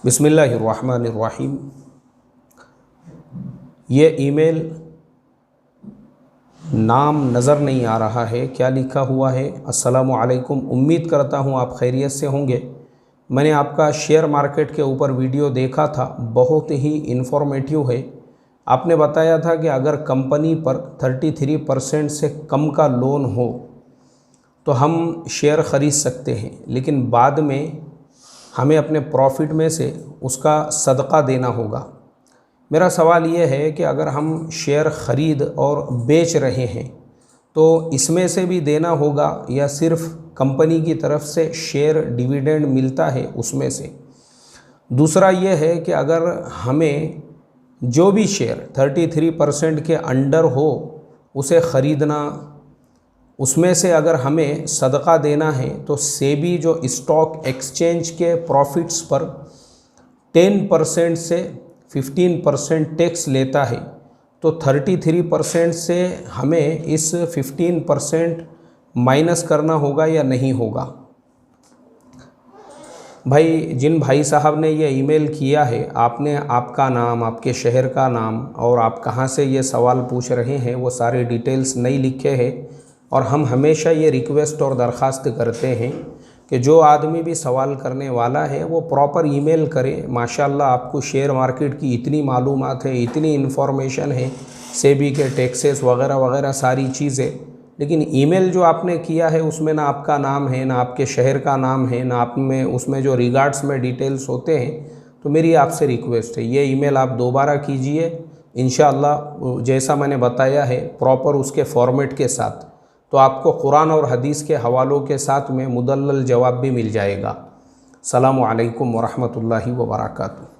बिस्मिल्लाहिर्रहमानिर्रहीम। ये ईमेल नाम नज़र नहीं आ रहा है, क्या लिखा हुआ है? अस्सलामु अलैकुम, उम्मीद करता हूँ आप खैरियत से होंगे। मैंने आपका शेयर मार्केट के ऊपर वीडियो देखा था, बहुत ही इन्फॉर्मेटिव है। आपने बताया था कि अगर कंपनी पर 33% से कम का लोन हो तो हम शेयर ख़रीद सकते हैं, लेकिन बाद में हमें अपने प्रॉफिट में से उसका सदका देना होगा। मेरा सवाल ये है कि अगर हम शेयर ख़रीद और बेच रहे हैं तो इसमें से भी देना होगा या सिर्फ कंपनी की तरफ से शेयर डिविडेंड मिलता है उसमें से? दूसरा ये है कि अगर हमें जो भी शेयर 33% के अंडर हो उसे ख़रीदना, उसमें से अगर हमें सदका देना है तो सेबी जो स्टॉक एक्सचेंज के प्रॉफिट्स पर 10% से 15% टैक्स लेता है, तो 33% से हमें इस 15% माइनस करना होगा या नहीं होगा? भाई, जिन भाई साहब ने ये ईमेल किया है, आपने आपका नाम, आपके शहर का नाम और आप कहाँ से ये सवाल पूछ रहे हैं वो सारे डिटेल्स नहीं लिखे हैं। और हम हमेशा ये रिक्वेस्ट और दरख्वास्त करते हैं कि जो आदमी भी सवाल करने वाला है वो प्रॉपर ईमेल करे। माशाल्लाह आपको शेयर मार्केट की इतनी मालूमात है, इतनी इन्फॉर्मेशन है, सेबी के टैक्सेस वगैरह वगैरह सारी चीज़ें, लेकिन ईमेल जो आपने किया है उसमें ना आपका नाम है, ना आपके शहर का नाम है, ना आप में उसमें जो रिगार्ड्स में डिटेल्स होते हैं। तो मेरी आपसे रिक्वेस्ट है, ये ईमेल आप दोबारा कीजिए इंशाअल्लाह, जैसा मैंने बताया है प्रॉपर उसके फॉर्मेट के साथ, तो आपको कुरान और हदीस के हवालों के साथ में मुदल्लल जवाब भी मिल जाएगा। अस्सलामु अलैकुम वरहमतुल्लाहि व बरकातुहू।